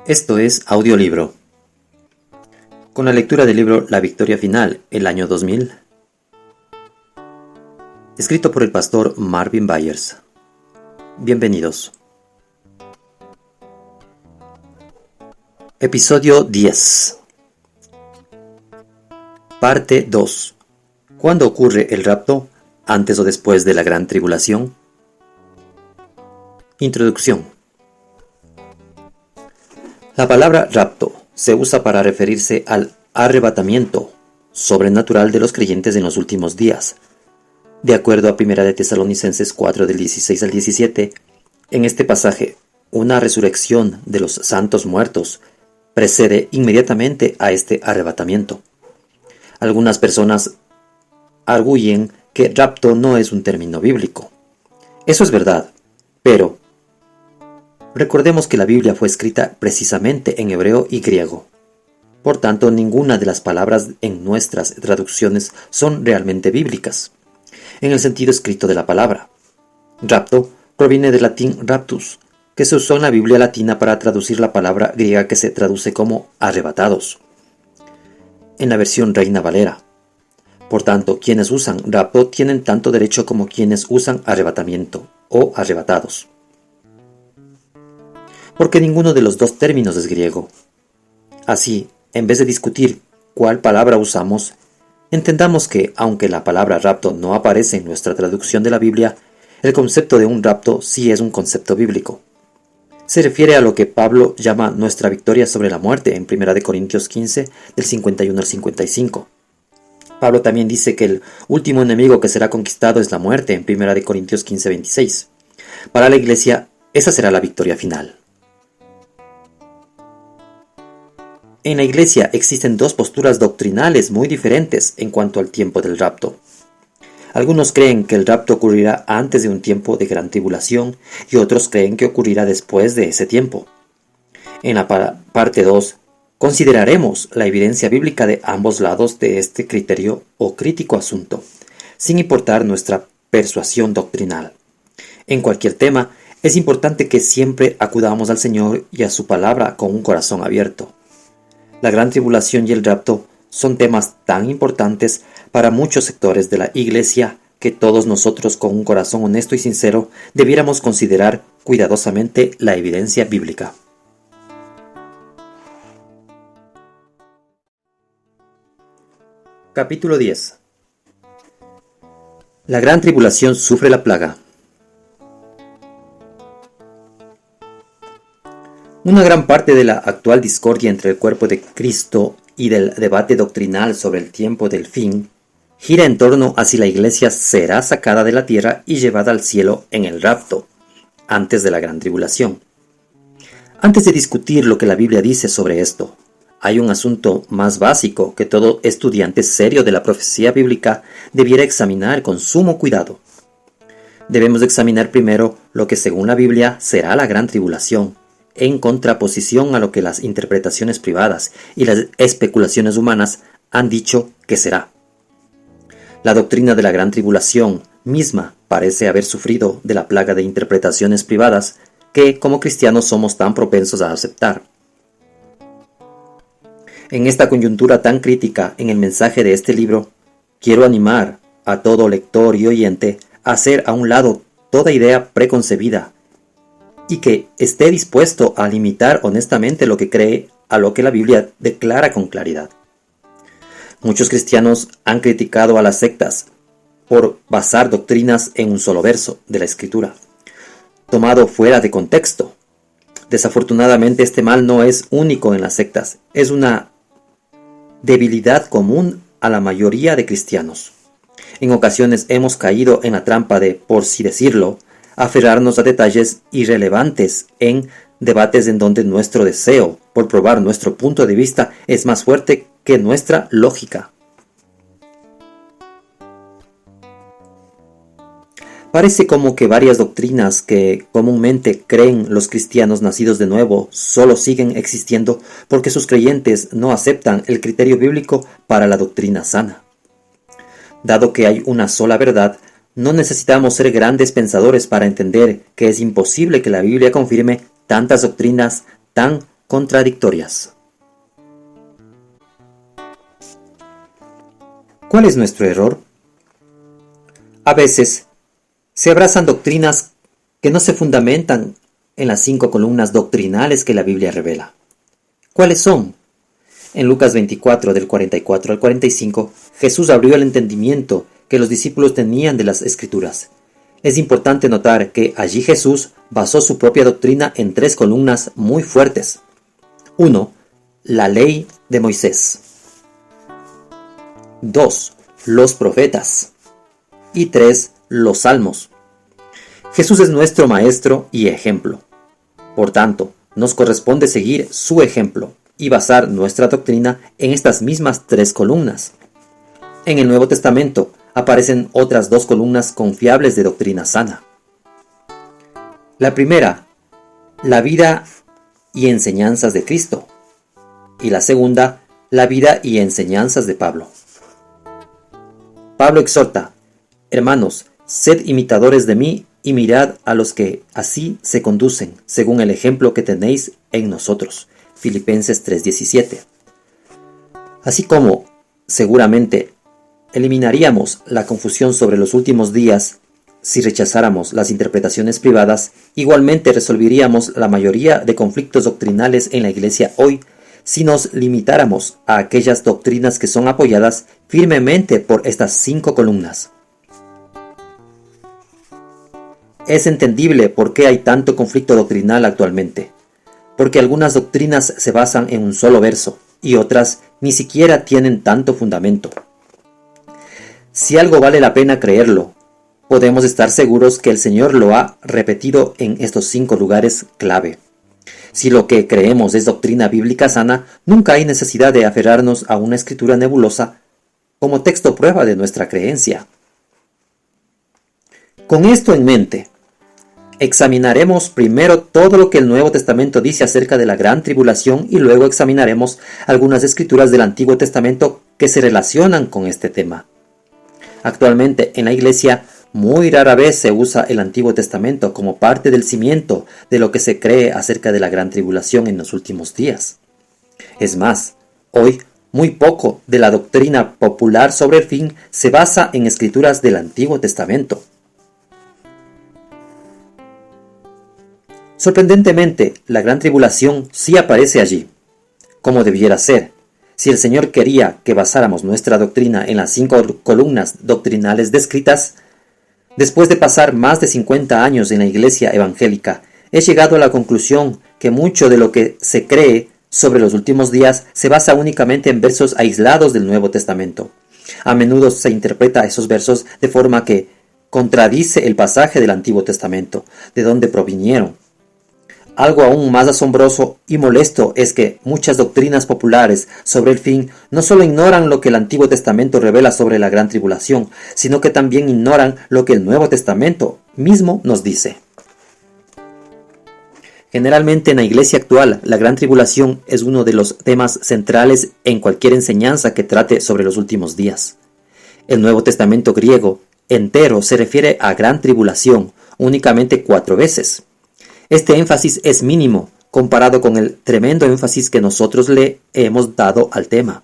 Esto es Audiolibro. Con la lectura del libro La Victoria Final, el año 2000, escrito por el pastor Marvin Byers. Bienvenidos. Episodio 10. Parte 2. ¿Cuándo ocurre el rapto? ¿Antes o después de la gran tribulación? Introducción. La palabra rapto se usa para referirse al arrebatamiento sobrenatural de los creyentes en los últimos días. De acuerdo a 1 de Tesalonicenses 4 del 16 al 17, en este pasaje, una resurrección de los santos muertos precede inmediatamente a este arrebatamiento. Algunas personas arguyen que rapto no es un término bíblico. Eso es verdad, pero recordemos que la Biblia fue escrita precisamente en hebreo y griego. Por tanto, ninguna de las palabras en nuestras traducciones son realmente bíblicas, en el sentido escrito de la palabra. Rapto proviene del latín raptus, que se usó en la Biblia latina para traducir la palabra griega que se traduce como arrebatados, en la versión Reina Valera. Por tanto, quienes usan rapto tienen tanto derecho como quienes usan arrebatamiento o arrebatados, porque ninguno de los dos términos es griego. Así, en vez de discutir cuál palabra usamos, entendamos que, aunque la palabra rapto no aparece en nuestra traducción de la Biblia, el concepto de un rapto sí es un concepto bíblico. Se refiere a lo que Pablo llama nuestra victoria sobre la muerte en 1 Corintios 15, del 51 al 55. Pablo también dice que el último enemigo que será conquistado es la muerte en 1 Corintios 15, 26. Para la Iglesia, esa será la victoria final. En la Iglesia existen dos posturas doctrinales muy diferentes en cuanto al tiempo del rapto. Algunos creen que el rapto ocurrirá antes de un tiempo de gran tribulación y otros creen que ocurrirá después de ese tiempo. En la parte 2, consideraremos la evidencia bíblica de ambos lados de este criterio o crítico asunto, sin importar nuestra persuasión doctrinal. En cualquier tema, es importante que siempre acudamos al Señor y a su palabra con un corazón abierto. La gran tribulación y el rapto son temas tan importantes para muchos sectores de la Iglesia que todos nosotros con un corazón honesto y sincero debiéramos considerar cuidadosamente la evidencia bíblica. Capítulo 10. La gran tribulación sufre la plaga. Una gran parte de la actual discordia entre el cuerpo de Cristo y del debate doctrinal sobre el tiempo del fin gira en torno a si la Iglesia será sacada de la tierra y llevada al cielo en el rapto, antes de la gran tribulación. Antes de discutir lo que la Biblia dice sobre esto, hay un asunto más básico que todo estudiante serio de la profecía bíblica debiera examinar con sumo cuidado. Debemos examinar primero lo que según la Biblia será la gran tribulación, en contraposición a lo que las interpretaciones privadas y las especulaciones humanas han dicho que será. La doctrina de la gran tribulación misma parece haber sufrido de la plaga de interpretaciones privadas que como cristianos somos tan propensos a aceptar. En esta coyuntura tan crítica en el mensaje de este libro, quiero animar a todo lector y oyente a hacer a un lado toda idea preconcebida y que esté dispuesto a limitar honestamente lo que cree a lo que la Biblia declara con claridad. Muchos cristianos han criticado a las sectas por basar doctrinas en un solo verso de la Escritura, tomado fuera de contexto. Desafortunadamente este mal no es único en las sectas, es una debilidad común a la mayoría de cristianos. En ocasiones hemos caído en la trampa de, por así decirlo, aferrarnos a detalles irrelevantes en debates en donde nuestro deseo por probar nuestro punto de vista es más fuerte que nuestra lógica. Parece como que varias doctrinas que comúnmente creen los cristianos nacidos de nuevo solo siguen existiendo porque sus creyentes no aceptan el criterio bíblico para la doctrina sana. Dado que hay una sola verdad, No necesitamos ser grandes pensadores para entender que es imposible que la Biblia confirme tantas doctrinas tan contradictorias. ¿Cuál es nuestro error? A veces se abrazan doctrinas que no se fundamentan en las 5 columnas doctrinales que la Biblia revela. ¿Cuáles son? En Lucas 24, del 44 al 45, Jesús abrió el entendimiento que los discípulos tenían de las Escrituras. Es importante notar que allí Jesús basó su propia doctrina en 3 columnas muy fuertes. 1. La ley de Moisés. 2. Los profetas. Y 3. Los salmos. Jesús es nuestro maestro y ejemplo. Por tanto, nos corresponde seguir su ejemplo y basar nuestra doctrina en estas mismas 3 columnas. En el Nuevo Testamento aparecen otras 2 columnas confiables de doctrina sana. La primera, la vida y enseñanzas de Cristo. Y la segunda, la vida y enseñanzas de Pablo. Pablo exhorta: hermanos, sed imitadores de mí y mirad a los que así se conducen, según el ejemplo que tenéis en nosotros. Filipenses 3:17. Así como, seguramente, eliminaríamos la confusión sobre los últimos días si rechazáramos las interpretaciones privadas, igualmente resolveríamos la mayoría de conflictos doctrinales en la Iglesia hoy si nos limitáramos a aquellas doctrinas que son apoyadas firmemente por estas 5 columnas. Es entendible por qué hay tanto conflicto doctrinal actualmente, porque algunas doctrinas se basan en un solo verso y otras ni siquiera tienen tanto fundamento. Si algo vale la pena creerlo, podemos estar seguros que el Señor lo ha repetido en estos 5 lugares clave. Si lo que creemos es doctrina bíblica sana, nunca hay necesidad de aferrarnos a una escritura nebulosa como texto prueba de nuestra creencia. Con esto en mente, examinaremos primero todo lo que el Nuevo Testamento dice acerca de la gran tribulación y luego examinaremos algunas escrituras del Antiguo Testamento que se relacionan con este tema. Actualmente en la Iglesia muy rara vez se usa el Antiguo Testamento como parte del cimiento de lo que se cree acerca de la gran tribulación en los últimos días. Es más, hoy muy poco de la doctrina popular sobre el fin se basa en escrituras del Antiguo Testamento. Sorprendentemente, la gran tribulación sí aparece allí, como debiera ser. Si el Señor quería que basáramos nuestra doctrina en las 5 columnas doctrinales descritas, después de pasar más de 50 años en la Iglesia evangélica, he llegado a la conclusión que mucho de lo que se cree sobre los últimos días se basa únicamente en versos aislados del Nuevo Testamento. A menudo se interpreta esos versos de forma que contradice el pasaje del Antiguo Testamento, de donde provinieron. Algo aún más asombroso y molesto es que muchas doctrinas populares sobre el fin no solo ignoran lo que el Antiguo Testamento revela sobre la gran tribulación, sino que también ignoran lo que el Nuevo Testamento mismo nos dice. Generalmente en la Iglesia actual, la gran tribulación es uno de los temas centrales en cualquier enseñanza que trate sobre los últimos días. El Nuevo Testamento griego entero se refiere a gran tribulación únicamente 4 veces. Este énfasis es mínimo comparado con el tremendo énfasis que nosotros le hemos dado al tema.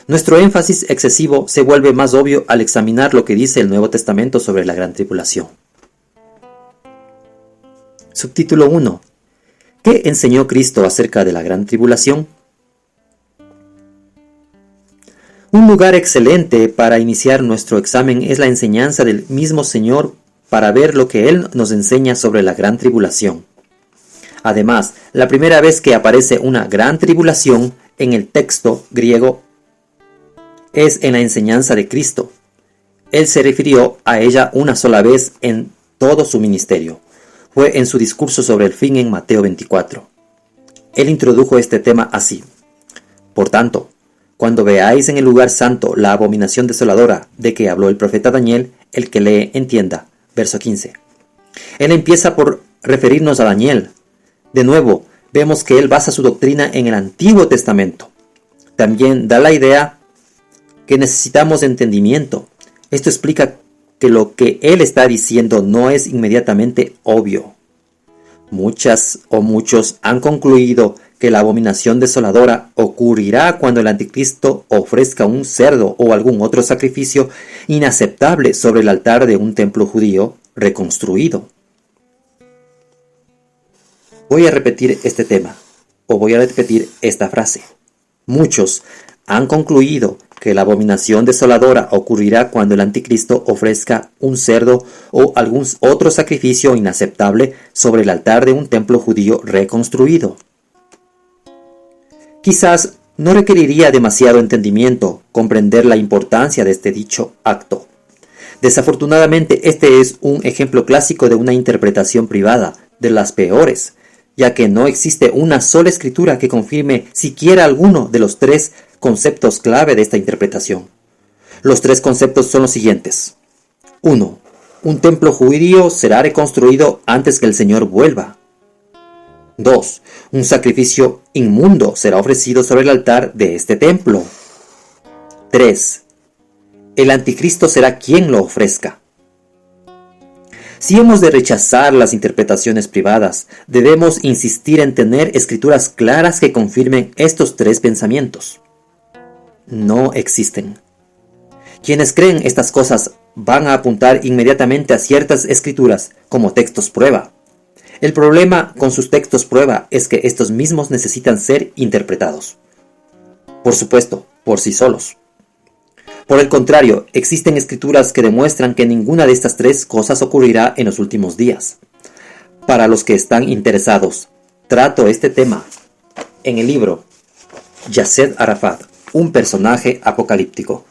Nuestro énfasis excesivo se vuelve más obvio al examinar lo que dice el Nuevo Testamento sobre la gran tribulación. Subtítulo 1. ¿Qué enseñó Cristo acerca de la gran tribulación? Un lugar excelente para iniciar nuestro examen es la enseñanza del mismo Señor para ver lo que Él nos enseña sobre la gran tribulación. Además, la primera vez que aparece una gran tribulación en el texto griego es en la enseñanza de Cristo. Él se refirió a ella una sola vez en todo su ministerio. Fue en su discurso sobre el fin en Mateo 24. Él introdujo este tema así: por tanto, cuando veáis en el lugar santo la abominación desoladora de que habló el profeta Daniel, el que lee entienda. Verso 15. Él empieza por referirnos a Daniel. De nuevo, vemos que él basa su doctrina en el Antiguo Testamento. También da la idea que necesitamos entendimiento. Esto explica que lo que él está diciendo no es inmediatamente obvio. Muchas o muchos han concluido que la abominación desoladora ocurrirá cuando el anticristo ofrezca un cerdo o algún otro sacrificio inaceptable sobre el altar de un templo judío reconstruido. Voy a repetir este tema, o voy a repetir esta frase. Muchos han concluido que la abominación desoladora ocurrirá cuando el anticristo ofrezca un cerdo o algún otro sacrificio inaceptable sobre el altar de un templo judío reconstruido. Quizás no requeriría demasiado entendimiento comprender la importancia de este dicho acto. Desafortunadamente, este es un ejemplo clásico de una interpretación privada, de las peores, ya que no existe una sola escritura que confirme siquiera alguno de los tres conceptos clave de esta interpretación. Los tres conceptos son los siguientes. 1. Un templo judío será reconstruido antes que el Señor vuelva. 2. Un sacrificio inmundo será ofrecido sobre el altar de este templo. 3. El anticristo será quien lo ofrezca. Si hemos de rechazar las interpretaciones privadas, debemos insistir en tener escrituras claras que confirmen estos tres pensamientos. No existen. Quienes creen estas cosas van a apuntar inmediatamente a ciertas escrituras como textos prueba. El problema con sus textos prueba es que estos mismos necesitan ser interpretados. Por supuesto, por sí solos. Por el contrario, existen escrituras que demuestran que ninguna de estas tres cosas ocurrirá en los últimos días. Para los que están interesados, trato este tema en el libro Yasser Arafat, un personaje apocalíptico.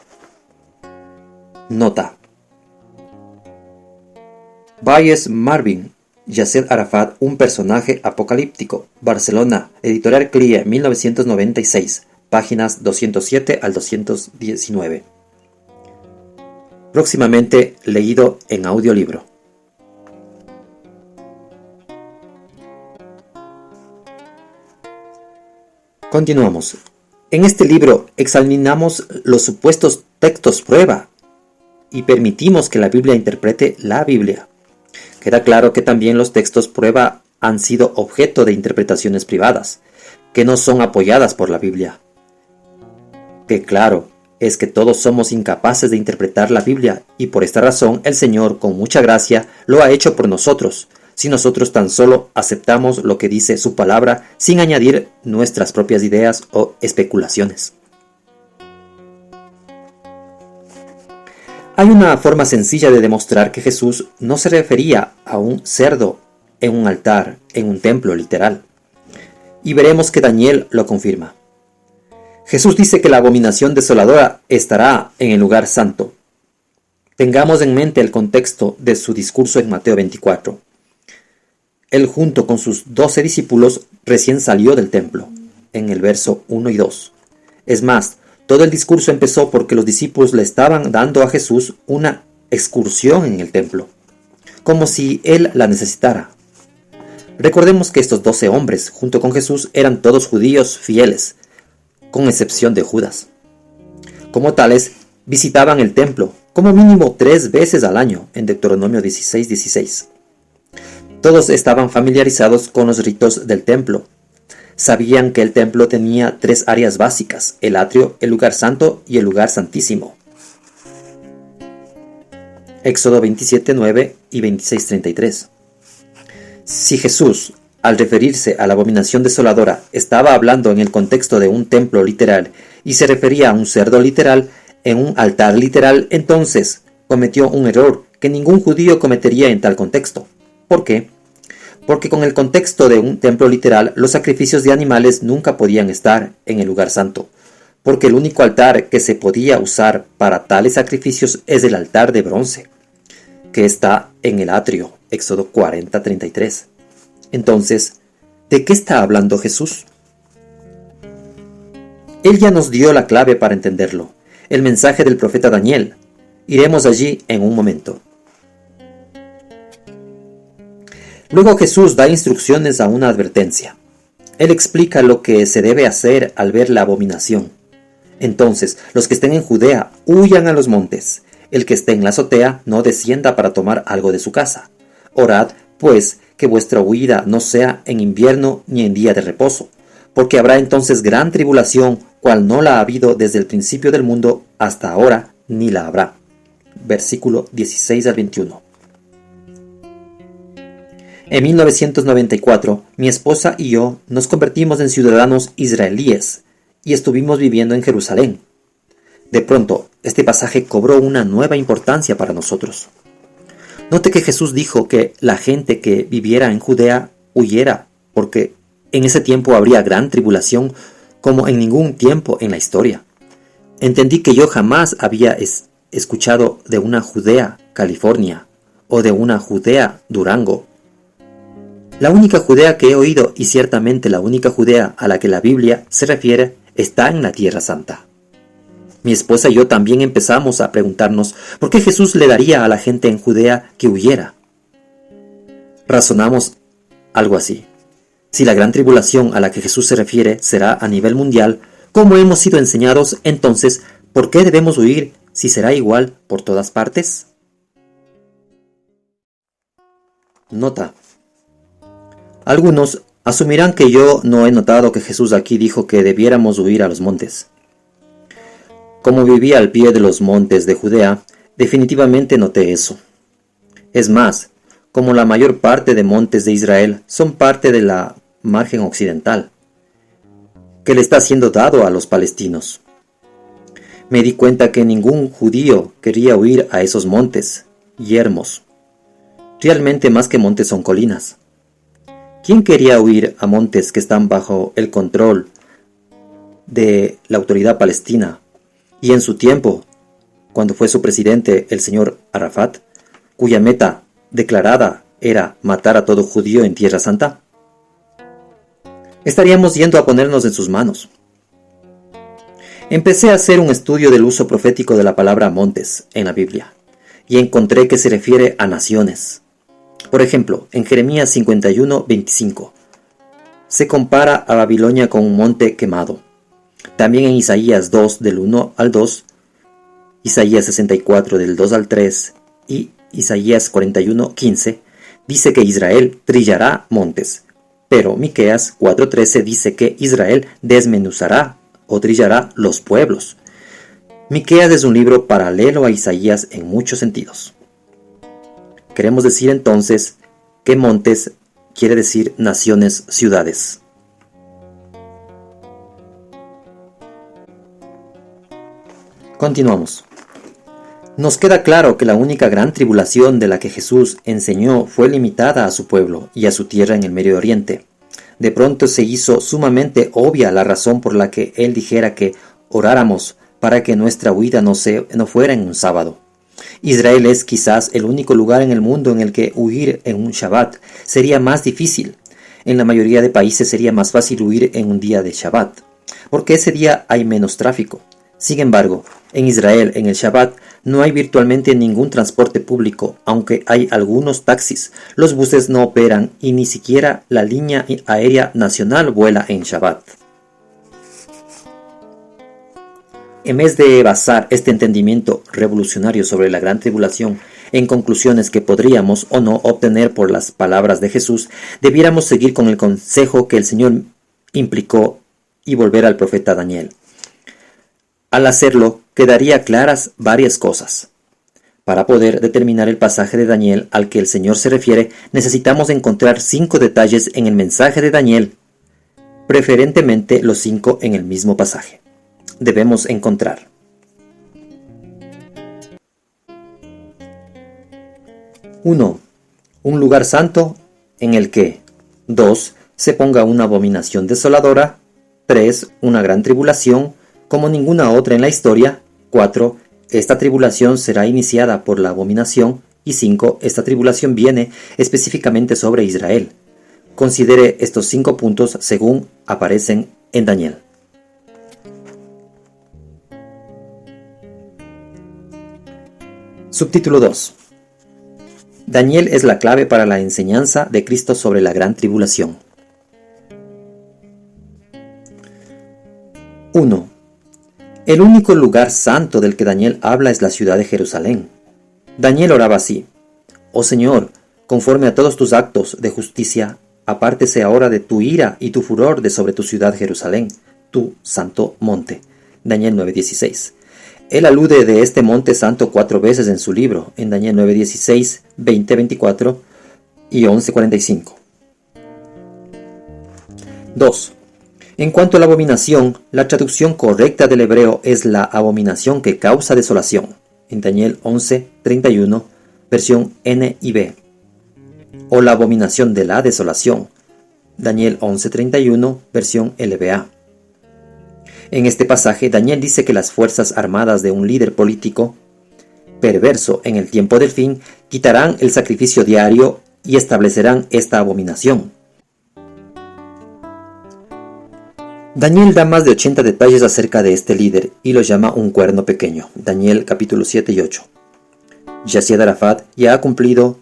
Nota. Bayes Marvin, Yasser Arafat, un personaje apocalíptico. Barcelona, Editorial CLIE, 1996, páginas 207 al 219. Próximamente leído en audiolibro. Continuamos. En este libro examinamos los supuestos textos prueba y permitimos que la Biblia interprete la Biblia. Queda claro que también los textos prueba han sido objeto de interpretaciones privadas, que no son apoyadas por la Biblia. Que claro es que todos somos incapaces de interpretar la Biblia y por esta razón el Señor, con mucha gracia, lo ha hecho por nosotros, si nosotros tan solo aceptamos lo que dice su palabra sin añadir nuestras propias ideas o especulaciones. Hay una forma sencilla de demostrar que Jesús no se refería a un cerdo en un altar, en un templo literal. Y veremos que Daniel lo confirma. Jesús dice que la abominación desoladora estará en el lugar santo. Tengamos en mente el contexto de su discurso en Mateo 24. Él junto con sus 12 discípulos recién salió del templo, en el verso 1 y 2. Es más, todo el discurso empezó porque los discípulos le estaban dando a Jesús una excursión en el templo, como si él la necesitara. Recordemos que estos 12 hombres, junto con Jesús, eran todos judíos fieles, con excepción de Judas. Como tales, visitaban el templo, como mínimo 3 veces al año, en Deuteronomio 16:16. Todos estaban familiarizados con los ritos del templo. Sabían que el templo tenía 3 áreas básicas: el atrio, el lugar santo y el lugar santísimo. Éxodo 27:9 y 26:33. Si Jesús, al referirse a la abominación desoladora, estaba hablando en el contexto de un templo literal y se refería a un cerdo literal en un altar literal, entonces cometió un error que ningún judío cometería en tal contexto. ¿Por qué? Porque con el contexto de un templo literal, los sacrificios de animales nunca podían estar en el lugar santo, porque el único altar que se podía usar para tales sacrificios es el altar de bronce, que está en el atrio, Éxodo 40:33. Entonces, ¿de qué está hablando Jesús? Él ya nos dio la clave para entenderlo, el mensaje del profeta Daniel. Iremos allí en un momento. Luego Jesús da instrucciones a una advertencia. Él explica lo que se debe hacer al ver la abominación. Entonces, los que estén en Judea, huyan a los montes. El que esté en la azotea no descienda para tomar algo de su casa. Orad, pues, que vuestra huida no sea en invierno ni en día de reposo, porque habrá entonces gran tribulación, cual no la ha habido desde el principio del mundo hasta ahora, ni la habrá. Versículo 16 al 21. En 1994, mi esposa y yo nos convertimos en ciudadanos israelíes y estuvimos viviendo en Jerusalén. De pronto, este pasaje cobró una nueva importancia para nosotros. Note que Jesús dijo que la gente que viviera en Judea huyera, porque en ese tiempo habría gran tribulación como en ningún tiempo en la historia. Entendí que yo jamás había escuchado de una Judea, California, o de una Judea, Durango. La única Judea que he oído, y ciertamente la única Judea a la que la Biblia se refiere, está en la Tierra Santa. Mi esposa y yo también empezamos a preguntarnos por qué Jesús le daría a la gente en Judea que huyera. Razonamos algo así. Si la gran tribulación a la que Jesús se refiere será a nivel mundial, ¿cómo hemos sido enseñados entonces por qué debemos huir si será igual por todas partes? Nota. Algunos asumirán que yo no he notado que Jesús aquí dijo que debiéramos huir a los montes. Como vivía al pie de los montes de Judea, definitivamente noté eso. Es más, como la mayor parte de montes de Israel son parte de la margen occidental, que le está siendo dado a los palestinos. Me di cuenta que ningún judío quería huir a esos montes, yermos. Realmente más que montes son colinas. ¿Quién quería huir a montes que están bajo el control de la autoridad palestina? Y en su tiempo, cuando fue su presidente el señor Arafat, cuya meta declarada era matar a todo judío en Tierra Santa, estaríamos yendo a ponernos en sus manos. Empecé a hacer un estudio del uso profético de la palabra montes en la Biblia, y encontré que se refiere a naciones. Por ejemplo, en Jeremías 51:25, se compara a Babilonia con un monte quemado. También en Isaías 2 del 1 al 2, Isaías 64 del 2 al 3 y Isaías 41:15 dice que Israel trillará montes, pero Miqueas 4:13 dice que Israel desmenuzará o trillará los pueblos. Miqueas es un libro paralelo a Isaías en muchos sentidos. Queremos decir entonces que montes quiere decir naciones, ciudades. Continuamos. Nos queda claro que la única gran tribulación de la que Jesús enseñó fue limitada a su pueblo y a su tierra en el Medio Oriente. De pronto se hizo sumamente obvia la razón por la que él dijera que oráramos para que nuestra huida no fuera en un sábado. Israel es quizás el único lugar en el mundo en el que huir en un Shabbat sería más difícil. En la mayoría de países sería más fácil huir en un día de Shabbat, porque ese día hay menos tráfico. Sin embargo, en Israel, en el Shabbat, no hay virtualmente ningún transporte público, aunque hay algunos taxis. Los buses no operan y ni siquiera la línea aérea nacional vuela en Shabbat. En vez de basar este entendimiento revolucionario sobre la gran tribulación en conclusiones que podríamos o no obtener por las palabras de Jesús, debiéramos seguir con el consejo que el Señor implicó y volver al profeta Daniel. Al hacerlo, quedaría claras varias cosas. Para poder determinar el pasaje de Daniel al que el Señor se refiere, necesitamos encontrar 5 detalles en el mensaje de Daniel, preferentemente los 5 en el mismo pasaje. Debemos encontrar: 1. Un lugar santo en el que 2. Se ponga una abominación desoladora. 3. Una gran tribulación como ninguna otra en la historia. 4. Esta tribulación será iniciada por la abominación. Y 5. Esta tribulación viene específicamente sobre Israel. Considere estos 5 puntos según aparecen en Daniel. Subtítulo 2. Daniel es la clave para la enseñanza de Cristo sobre la gran tribulación. 1. El único lugar santo del que Daniel habla es la ciudad de Jerusalén. Daniel oraba así: Oh Señor, conforme a todos tus actos de justicia, apártese ahora de tu ira y tu furor de sobre tu ciudad Jerusalén, tu santo monte. Daniel 9:16. Él alude de este monte santo 4 veces en su libro, en Daniel 9:16, 20:24 y 11:45. 2. En cuanto a la abominación, la traducción correcta del hebreo es la abominación que causa desolación, en Daniel 11:31, versión NIV, o la abominación de la desolación, Daniel 11:31, versión LBA. En este pasaje, Daniel dice que las fuerzas armadas de un líder político perverso en el tiempo del fin quitarán el sacrificio diario y establecerán esta abominación. Daniel da más de 80 detalles acerca de este líder y lo llama un cuerno pequeño. Daniel capítulo 7 y 8. Yasser Arafat ya ha cumplido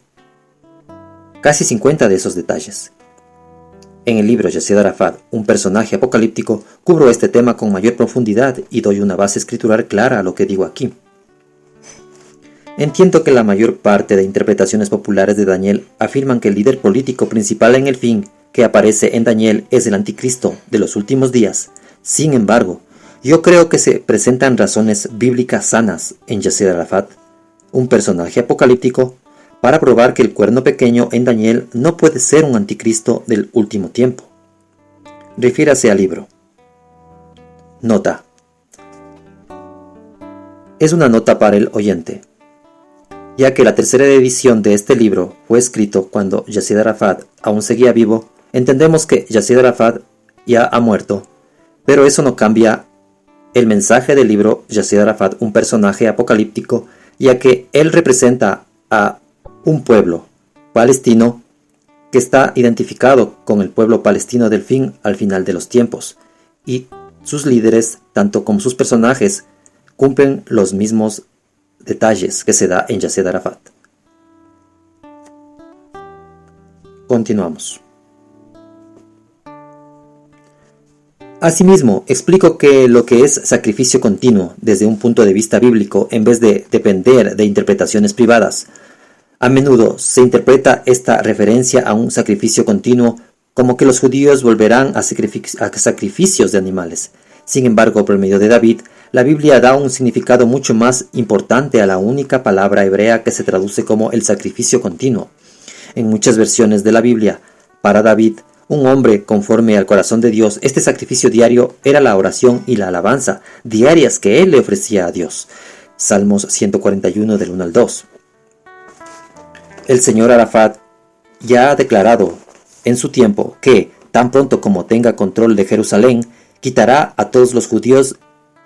casi 50 de esos detalles. En el libro Yasser Arafat, un personaje apocalíptico, cubro este tema con mayor profundidad y doy una base escritural clara a lo que digo aquí. Entiendo que la mayor parte de interpretaciones populares de Daniel afirman que el líder político principal en el fin que aparece en Daniel es el anticristo de los últimos días. Sin embargo, yo creo que se presentan razones bíblicas sanas en Yasser Arafat, un personaje apocalíptico, para probar que el cuerno pequeño en Daniel no puede ser un anticristo del último tiempo. Refiérase al libro. Nota. Es una nota para el oyente, ya que la tercera edición de este libro fue escrito cuando Yasser Arafat aún seguía vivo. Entendemos que Yasser Arafat ya ha muerto, pero eso no cambia el mensaje del libro Yasser Arafat, un personaje apocalíptico, ya que él representa a un pueblo palestino que está identificado con el pueblo palestino del fin al final de los tiempos, y sus líderes, tanto como sus personajes, cumplen los mismos detalles que se da en Yasser Arafat. Continuamos. Asimismo, explico que lo que es sacrificio continuo desde un punto de vista bíblico, en vez de depender de interpretaciones privadas, a menudo se interpreta esta referencia a un sacrificio continuo como que los judíos volverán a sacrificios de animales. Sin embargo, por medio de David, la Biblia da un significado mucho más importante a la única palabra hebrea que se traduce como el sacrificio continuo. En muchas versiones de la Biblia, para David, un hombre conforme al corazón de Dios, este sacrificio diario era la oración y la alabanza diarias que él le ofrecía a Dios. Salmos 141 del 1 al 2. El señor Arafat ya ha declarado en su tiempo que, tan pronto como tenga control de Jerusalén, quitará a todos los judíos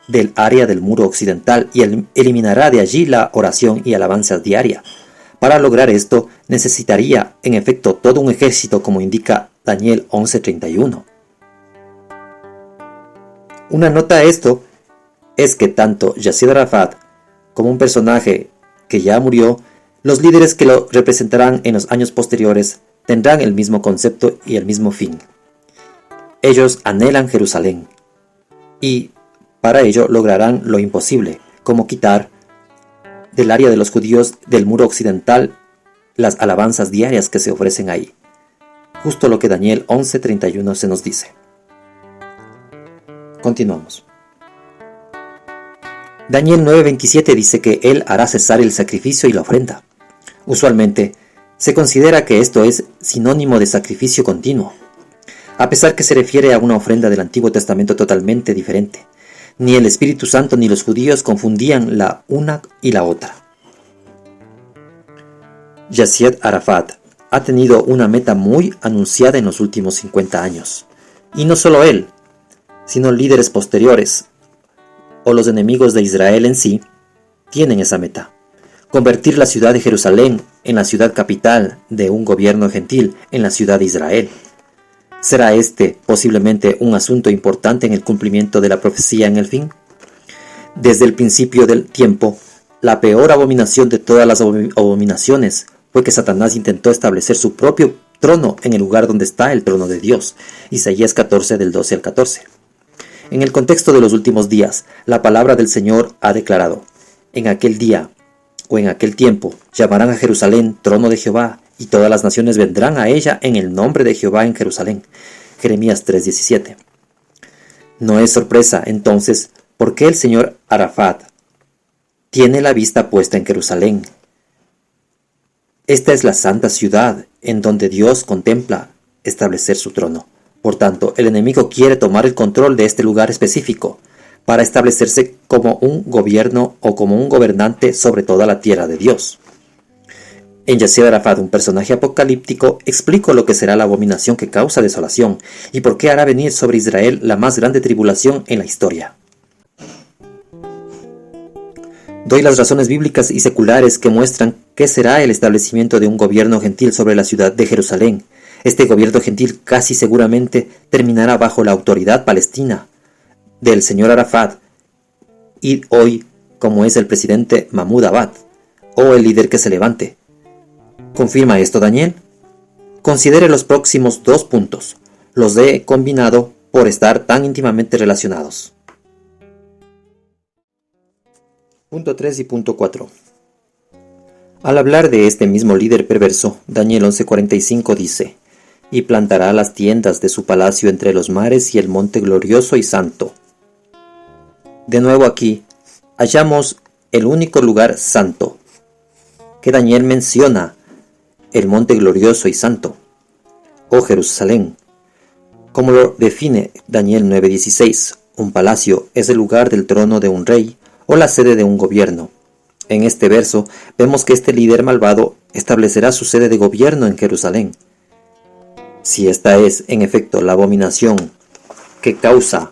del área del muro occidental y eliminará de allí la oración y alabanza diaria. Para lograr esto, necesitaría, en efecto, todo un ejército, como indica Daniel 11:31. Una nota a esto es que tanto Yasser Arafat como un personaje que ya murió, los líderes que lo representarán en los años posteriores tendrán el mismo concepto y el mismo fin. Ellos anhelan Jerusalén y para ello lograrán lo imposible, como quitar del área de los judíos del muro occidental las alabanzas diarias que se ofrecen ahí. Justo lo que Daniel 11:31 se nos dice. Continuamos. Daniel 9:27 dice que él hará cesar el sacrificio y la ofrenda. Usualmente se considera que esto es sinónimo de sacrificio continuo, a pesar que se refiere a una ofrenda del Antiguo Testamento totalmente diferente. Ni el Espíritu Santo ni los judíos confundían la una y la otra. Yasser Arafat ha tenido una meta muy anunciada en los últimos 50 años. Y no solo él, sino líderes posteriores, o los enemigos de Israel en sí, tienen esa meta: convertir la ciudad de Jerusalén en la ciudad capital de un gobierno gentil en la ciudad de Israel. ¿Será este posiblemente un asunto importante en el cumplimiento de la profecía en el fin? Desde el principio del tiempo, la peor abominación de todas las abominaciones fue que Satanás intentó establecer su propio trono en el lugar donde está el trono de Dios. Isaías 14 del 12 al 14. En el contexto de los últimos días, la palabra del Señor ha declarado: en aquel día o en aquel tiempo llamarán a Jerusalén trono de Jehová, y todas las naciones vendrán a ella en el nombre de Jehová en Jerusalén. Jeremías 3:17. No es sorpresa, entonces, por qué el señor Arafat tiene la vista puesta en Jerusalén. Esta es la santa ciudad en donde Dios contempla establecer su trono. Por tanto, el enemigo quiere tomar el control de este lugar específico para establecerse como un gobierno o como un gobernante sobre toda la tierra de Dios. En Yasser Arafat, un personaje apocalíptico, explico lo que será la abominación que causa desolación y por qué hará venir sobre Israel la más grande tribulación en la historia. Doy las razones bíblicas y seculares que muestran qué será el establecimiento de un gobierno gentil sobre la ciudad de Jerusalén. Este gobierno gentil casi seguramente terminará bajo la autoridad palestina del señor Arafat y hoy como es el presidente Mahmoud Abbas o el líder que se levante. ¿Confirma esto Daniel? Considere los próximos 2 puntos. Los he combinado por estar tan íntimamente relacionados. Punto 3 y punto 4. Al hablar de este mismo líder perverso, Daniel 11:45 dice: y plantará las tiendas de su palacio entre los mares y el monte glorioso y santo. De nuevo aquí, hallamos el único lugar santo que Daniel menciona, el monte glorioso y santo, o Jerusalén. Como lo define Daniel 9:16, un palacio es el lugar del trono de un rey o la sede de un gobierno. En este verso vemos que este líder malvado establecerá su sede de gobierno en Jerusalén. Si esta es, en efecto, la abominación que causa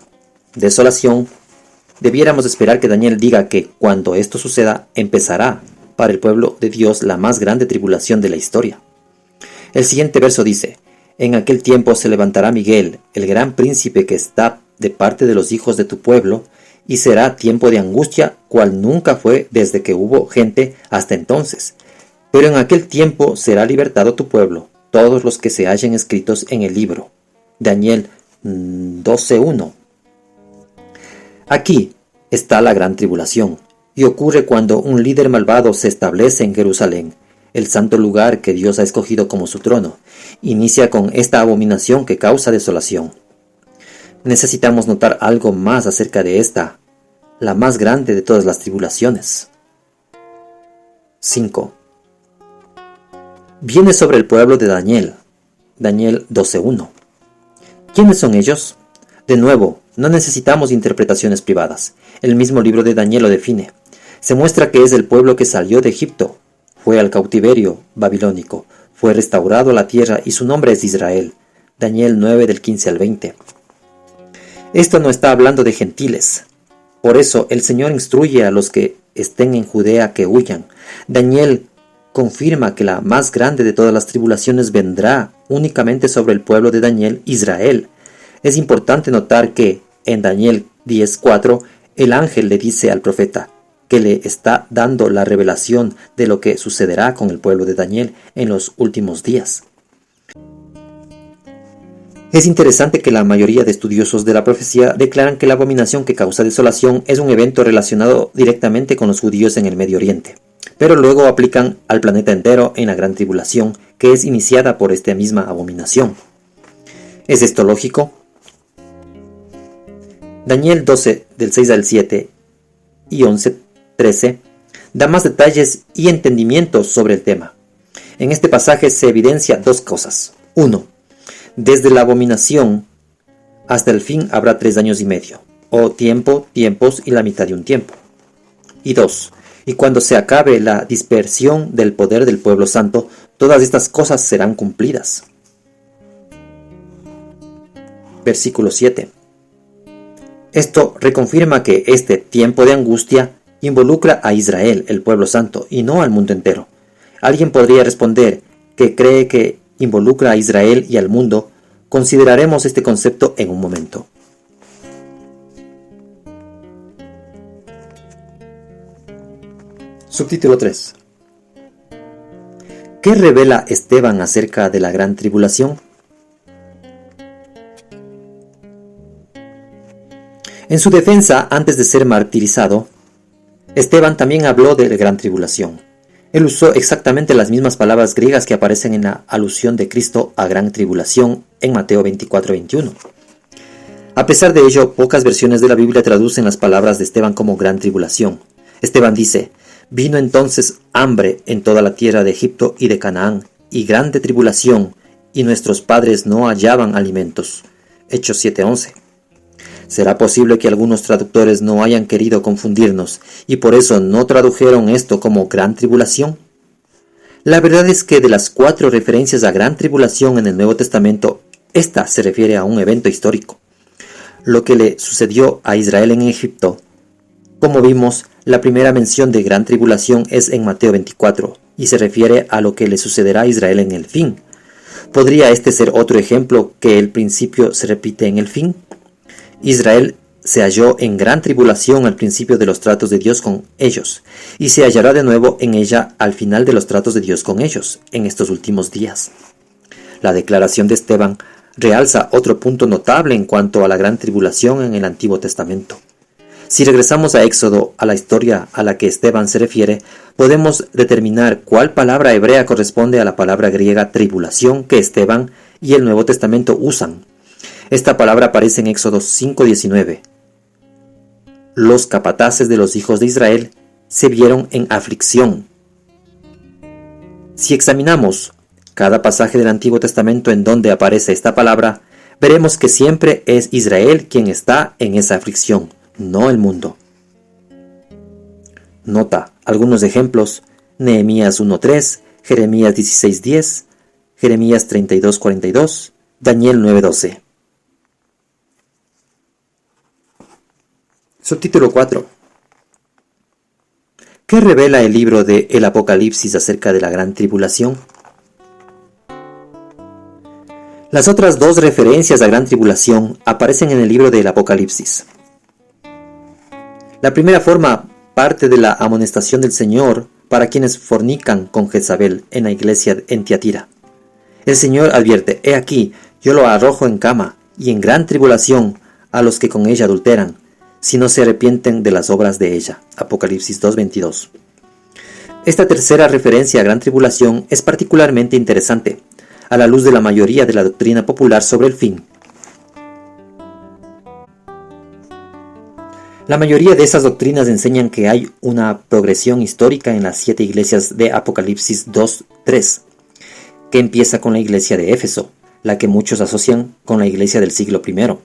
desolación, debiéramos esperar que Daniel diga que cuando esto suceda, empezará para el pueblo de Dios la más grande tribulación de la historia. El siguiente verso dice: en aquel tiempo se levantará Miguel, el gran príncipe que está de parte de los hijos de tu pueblo, y será tiempo de angustia, cual nunca fue desde que hubo gente hasta entonces. Pero en aquel tiempo será libertado tu pueblo, todos los que se hallen escritos en el libro. Daniel 12:1. Aquí está la gran tribulación, y ocurre cuando un líder malvado se establece en Jerusalén, el santo lugar que Dios ha escogido como su trono. Inicia con esta abominación que causa desolación. Necesitamos notar algo más acerca de esta, la más grande de todas las tribulaciones. 5. Viene sobre el pueblo de Daniel. Daniel 12:1. ¿Quiénes son ellos? De nuevo, no necesitamos interpretaciones privadas. El mismo libro de Daniel lo define. Se muestra que es el pueblo que salió de Egipto, fue al cautiverio babilónico, fue restaurado a la tierra y su nombre es Israel. Daniel 9 del 15 al 20. Esto no está hablando de gentiles. Por eso el Señor instruye a los que estén en Judea que huyan. Daniel confirma que la más grande de todas las tribulaciones vendrá únicamente sobre el pueblo de Daniel, Israel. Es importante notar que en Daniel 10:4 el ángel le dice al profeta que le está dando la revelación de lo que sucederá con el pueblo de Daniel en los últimos días. Es interesante que la mayoría de estudiosos de la profecía declaran que la abominación que causa desolación es un evento relacionado directamente con los judíos en el Medio Oriente, pero luego aplican al planeta entero en la gran tribulación que es iniciada por esta misma abominación. ¿Es esto lógico? Daniel 12 del 6 al 7 y 11:13 da más detalles y entendimientos sobre el tema. En este pasaje se evidencia 2 cosas. 1. Desde la abominación hasta el fin habrá 3 años y medio, o tiempo, tiempos y la mitad de un tiempo. Y 2. Y cuando se acabe la dispersión del poder del pueblo santo, todas estas cosas serán cumplidas. Versículo 7. Esto reconfirma que este tiempo de angustia involucra a Israel, el pueblo santo, y no al mundo entero. Alguien podría responder que cree que involucra a Israel y al mundo. Consideraremos este concepto en un momento. Subtítulo 3. ¿Qué revela Esteban acerca de la gran tribulación? En su defensa, antes de ser martirizado, Esteban también habló de la gran tribulación. Él usó exactamente las mismas palabras griegas que aparecen en la alusión de Cristo a gran tribulación en Mateo 24:21. A pesar de ello, pocas versiones de la Biblia traducen las palabras de Esteban como gran tribulación. Esteban dice: «Vino entonces hambre en toda la tierra de Egipto y de Canaán, y grande tribulación, y nuestros padres no hallaban alimentos». Hechos 7:11. ¿Será posible que algunos traductores no hayan querido confundirnos y por eso no tradujeron esto como gran tribulación? La verdad es que de las 4 referencias a gran tribulación en el Nuevo Testamento, esta se refiere a un evento histórico, lo que le sucedió a Israel en Egipto. Como vimos, la primera mención de gran tribulación es en Mateo 24 y se refiere a lo que le sucederá a Israel en el fin. ¿Podría este ser otro ejemplo que el principio se repite en el fin? Israel se halló en gran tribulación al principio de los tratos de Dios con ellos, y se hallará de nuevo en ella al final de los tratos de Dios con ellos, en estos últimos días. La declaración de Esteban realza otro punto notable en cuanto a la gran tribulación en el Antiguo Testamento. Si regresamos a Éxodo, a la historia a la que Esteban se refiere, podemos determinar cuál palabra hebrea corresponde a la palabra griega tribulación que Esteban y el Nuevo Testamento usan. Esta palabra aparece en Éxodo 5:19. Los capataces de los hijos de Israel se vieron en aflicción. Si examinamos cada pasaje del Antiguo Testamento en donde aparece esta palabra, veremos que siempre es Israel quien está en esa aflicción, no el mundo. Nota algunos ejemplos: Nehemías 1:3, Jeremías 16:10, Jeremías 32:42, Daniel 9:12. Subtítulo 4. ¿Qué revela el libro de El Apocalipsis acerca de la gran tribulación? Las otras 2 referencias a gran tribulación aparecen en el libro del Apocalipsis. La primera forma parte de la amonestación del Señor para quienes fornican con Jezabel en la iglesia en Tiatira. El Señor advierte: «He aquí, yo lo arrojo en cama y en gran tribulación a los que con ella adulteran, si no se arrepienten de las obras de ella». Apocalipsis 2:22. Esta tercera referencia a gran tribulación es particularmente interesante, a la luz de la mayoría de la doctrina popular sobre el fin. La mayoría de esas doctrinas enseñan que hay una progresión histórica en las 7 iglesias de Apocalipsis 2:3, que empieza con la iglesia de Éfeso, la que muchos asocian con la iglesia del siglo I.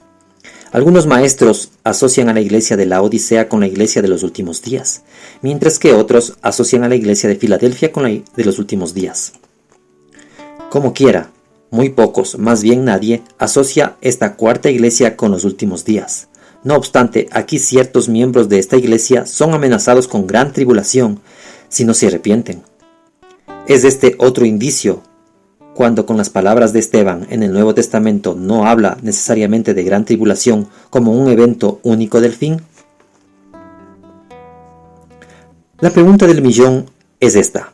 Algunos maestros asocian a la iglesia de la Odisea con la iglesia de los últimos días, mientras que otros asocian a la iglesia de Filadelfia con la de los últimos días. Como quiera, muy pocos, más bien nadie, asocia esta 4ª iglesia con los últimos días. No obstante, aquí ciertos miembros de esta iglesia son amenazados con gran tribulación si no se arrepienten. Es este otro indicio cuando con las palabras de Esteban en el Nuevo Testamento no habla necesariamente de gran tribulación como un evento único del fin. La pregunta del millón es esta: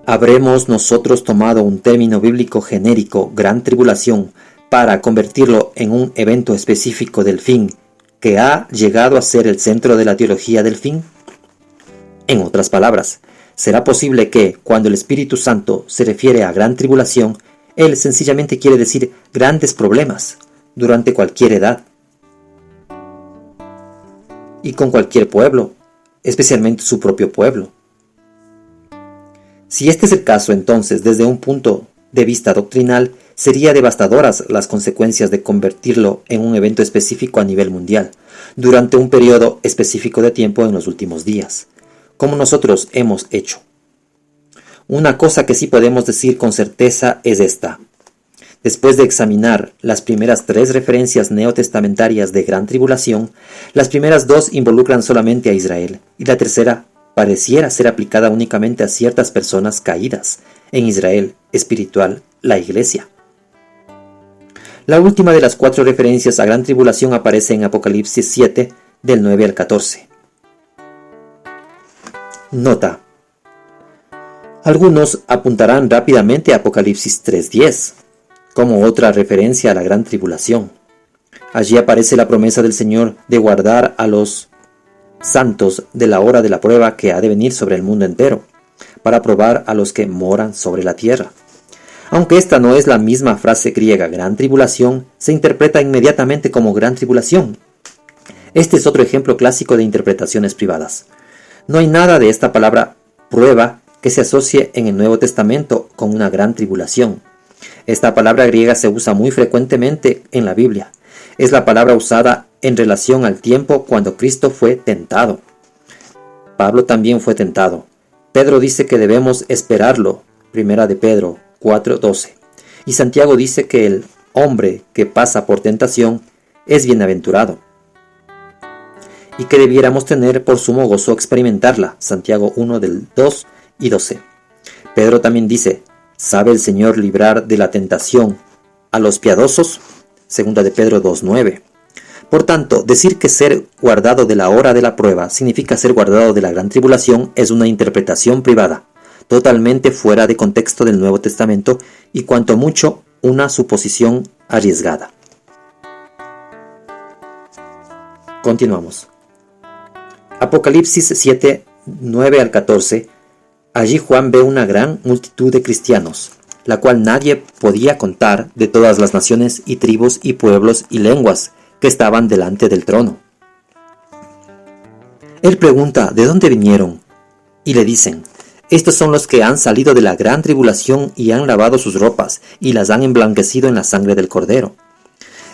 ¿habremos nosotros tomado un término bíblico genérico, gran tribulación, para convertirlo en un evento específico del fin que ha llegado a ser el centro de la teología del fin? En otras palabras, ¿será posible que, cuando el Espíritu Santo se refiere a gran tribulación, Él sencillamente quiere decir grandes problemas durante cualquier edad y con cualquier pueblo, especialmente su propio pueblo? Si este es el caso, entonces, desde un punto de vista doctrinal, sería devastadoras las consecuencias de convertirlo en un evento específico a nivel mundial, durante un periodo específico de tiempo en los últimos días, como nosotros hemos hecho. Una cosa que sí podemos decir con certeza es esta: después de examinar las primeras 3 referencias neotestamentarias de gran tribulación, las primeras 2 involucran solamente a Israel, y la tercera pareciera ser aplicada únicamente a ciertas personas caídas en Israel espiritual, la iglesia. La última de las 4 referencias a gran tribulación aparece en Apocalipsis 7, del 9 al 14. Nota: algunos apuntarán rápidamente a Apocalipsis 3:10 como otra referencia a la gran tribulación. Allí aparece la promesa del Señor de guardar a los santos de la hora de la prueba que ha de venir sobre el mundo entero, para probar a los que moran sobre la tierra. Aunque esta no es la misma frase griega gran tribulación, se interpreta inmediatamente como gran tribulación. Este es otro ejemplo clásico de interpretaciones privadas. No hay nada de esta palabra prueba que se asocie en el Nuevo Testamento con una gran tribulación. Esta palabra griega se usa muy frecuentemente en la Biblia. Es la palabra usada en relación al tiempo cuando Cristo fue tentado. Pablo también fue tentado. Pedro dice que debemos esperarlo, primera de Pedro 4:12. Y Santiago dice que el hombre que pasa por tentación es bienaventurado, y que debiéramos tener por sumo gozo experimentarla, Santiago 1 del 2 y 12. Pedro también dice, ¿sabe el Señor librar de la tentación a los piadosos? Segunda de Pedro 2:9. Por tanto, decir que ser guardado de la hora de la prueba significa ser guardado de la gran tribulación es una interpretación privada, totalmente fuera de contexto del Nuevo Testamento y cuanto mucho una suposición arriesgada. Continuamos. Apocalipsis 7, 9 al 14. Allí Juan ve una gran multitud de cristianos, la cual nadie podía contar, de todas las naciones y tribus y pueblos y lenguas que estaban delante del trono. Él pregunta, ¿de dónde vinieron? Y le dicen, estos son los que han salido de la gran tribulación y han lavado sus ropas y las han emblanquecido en la sangre del Cordero.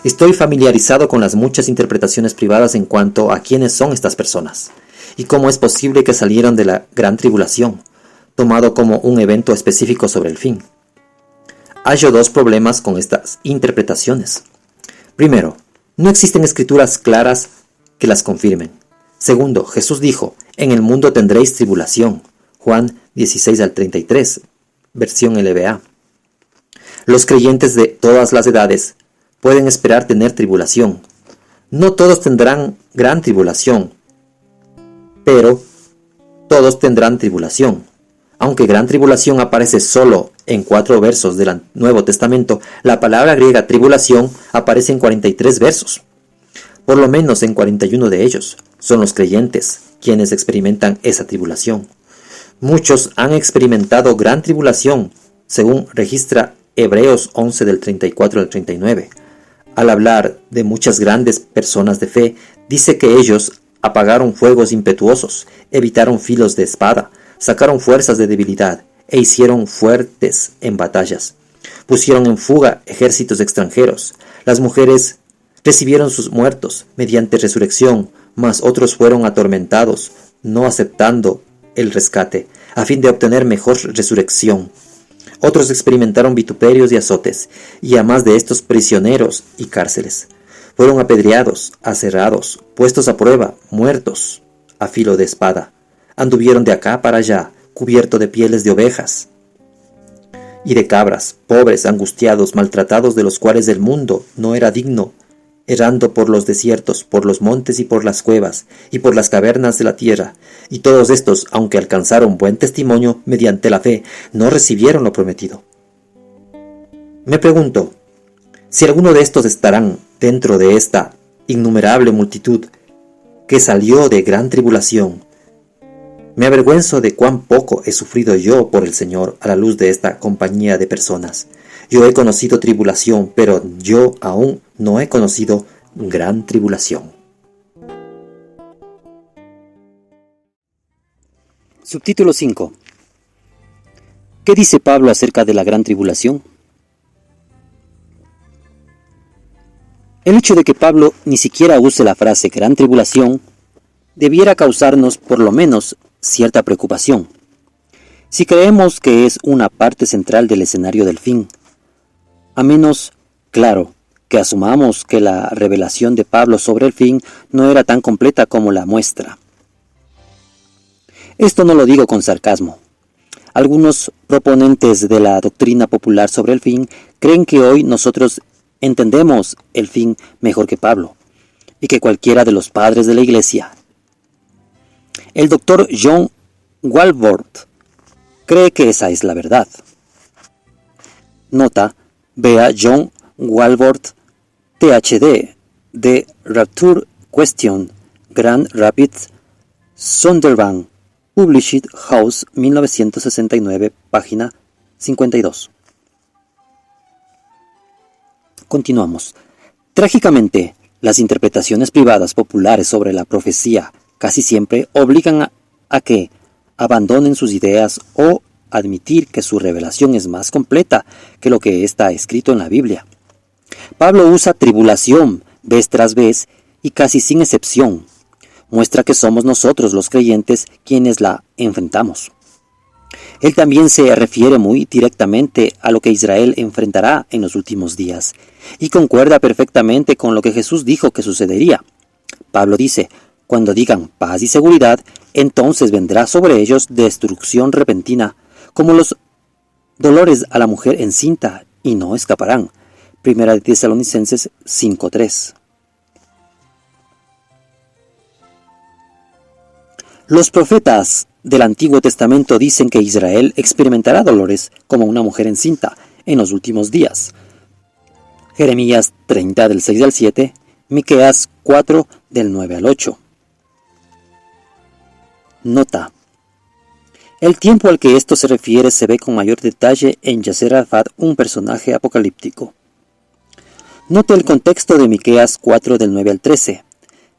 Estoy familiarizado con las muchas interpretaciones privadas en cuanto a quiénes son estas personas y cómo es posible que salieron de la gran tribulación, tomado como un evento específico sobre el fin. Hallo dos problemas con estas interpretaciones. Primero, no existen escrituras claras que las confirmen. Segundo, Jesús dijo, en el mundo tendréis tribulación. Juan 16 al 33, versión LBA. Los creyentes de todas las edades pueden esperar tener tribulación. No todos tendrán gran tribulación, pero todos tendrán tribulación. Aunque gran tribulación aparece solo en 4 versos del Nuevo Testamento, la palabra griega tribulación aparece en 43 versos. Por lo menos en 41 de ellos son los creyentes quienes experimentan esa tribulación. Muchos han experimentado gran tribulación, según registra Hebreos 11 del 34 al 39. Al hablar de muchas grandes personas de fe, dice que ellos apagaron fuegos impetuosos, evitaron filos de espada, sacaron fuerzas de debilidad e hicieron fuertes en batallas. Pusieron en fuga ejércitos extranjeros. Las mujeres recibieron sus muertos mediante resurrección, mas otros fueron atormentados, no aceptando el rescate, a fin de obtener mejor resurrección. Otros experimentaron vituperios y azotes, y a más de estos prisioneros y cárceles. Fueron apedreados, aserrados, puestos a prueba, muertos a filo de espada. Anduvieron de acá para allá, cubierto de pieles de ovejas y de cabras, pobres, angustiados, maltratados, de los cuales el mundo no era digno, errando por los desiertos, por los montes y por las cuevas, y por las cavernas de la tierra. Y todos estos, aunque alcanzaron buen testimonio mediante la fe, no recibieron lo prometido. Me pregunto, si alguno de estos estarán dentro de esta innumerable multitud que salió de gran tribulación. Me avergüenzo de cuán poco he sufrido yo por el Señor a la luz de esta compañía de personas. Yo he conocido tribulación, pero yo aún no he conocido gran tribulación. Subtítulo 5. ¿Qué dice Pablo acerca de la gran tribulación? El hecho de que Pablo ni siquiera use la frase gran tribulación debiera causarnos por lo menos cierta preocupación. Si creemos que es una parte central del escenario del fin, a menos, claro, que asumamos que la revelación de Pablo sobre el fin no era tan completa como la muestra. Esto no lo digo con sarcasmo. Algunos proponentes de la doctrina popular sobre el fin creen que hoy nosotros entendemos el fin mejor que Pablo y que cualquiera de los padres de la Iglesia. El doctor John Walvoord cree que esa es la verdad. Nota, vea John Walvoord, Ph.D., The Rapture Question, Grand Rapids, Sonderbank, Published House, 1969, página 52. Continuamos. Trágicamente, las interpretaciones privadas populares sobre la profecía casi siempre obligan a que abandonen sus ideas o admitir que su revelación es más completa que lo que está escrito en la Biblia. Pablo usa tribulación vez tras vez y casi sin excepción. Muestra que somos nosotros los creyentes quienes la enfrentamos. Él también se refiere muy directamente a lo que Israel enfrentará en los últimos días, y concuerda perfectamente con lo que Jesús dijo que sucedería. Pablo dice, cuando digan paz y seguridad, entonces vendrá sobre ellos destrucción repentina, como los dolores a la mujer encinta, y no escaparán. Primera de Tesalonicenses 5:3. Los profetas del Antiguo Testamento dicen que Israel experimentará dolores como una mujer encinta en los últimos días. Jeremías 30 del 6 al 7, Miqueas 4 del 9 al 8. Nota. El tiempo al que esto se refiere se ve con mayor detalle en Yasser Arafat, un personaje apocalíptico. Note el contexto de Miqueas 4 del 9 al 13.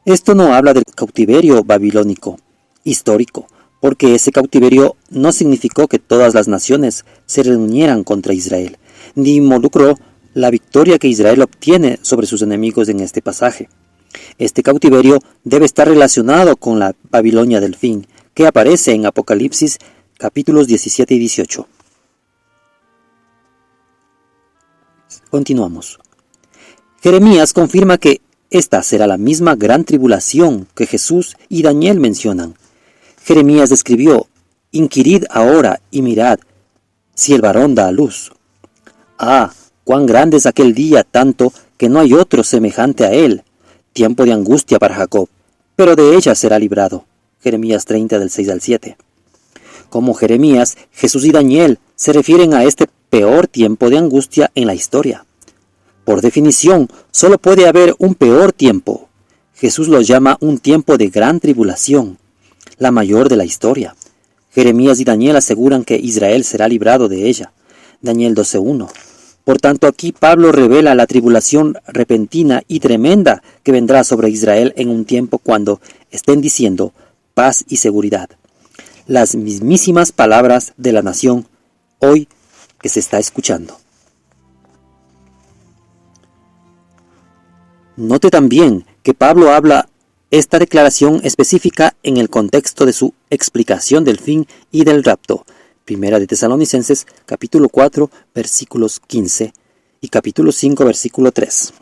Esto no habla del cautiverio babilónico histórico, porque ese cautiverio no significó que todas las naciones se reunieran contra Israel, ni involucró la victoria que Israel obtiene sobre sus enemigos en este pasaje. Este cautiverio debe estar relacionado con la Babilonia del fin, que aparece en Apocalipsis capítulos 17 y 18. Continuamos. Jeremías confirma que esta será la misma gran tribulación que Jesús y Daniel mencionan. Jeremías describió, inquirid ahora y mirad, si el varón da a luz. Ah, cuán grande es aquel día, tanto que no hay otro semejante a él. Tiempo de angustia para Jacob, pero de ella será librado. Jeremías 30 del 6 al 7. Como Jeremías, Jesús y Daniel se refieren a este peor tiempo de angustia en la historia. Por definición, solo puede haber un peor tiempo. Jesús lo llama un tiempo de gran tribulación, la mayor de la historia. Jeremías y Daniel aseguran que Israel será librado de ella. Daniel 12:1. Por tanto, aquí Pablo revela la tribulación repentina y tremenda que vendrá sobre Israel en un tiempo cuando estén diciendo paz y seguridad. Las mismísimas palabras de la nación hoy que se está escuchando. Note también que Pablo habla esta declaración específica en el contexto de su explicación del fin y del rapto. Primera de Tesalonicenses, capítulo 4, versículos 15 y capítulo 5, versículo 3.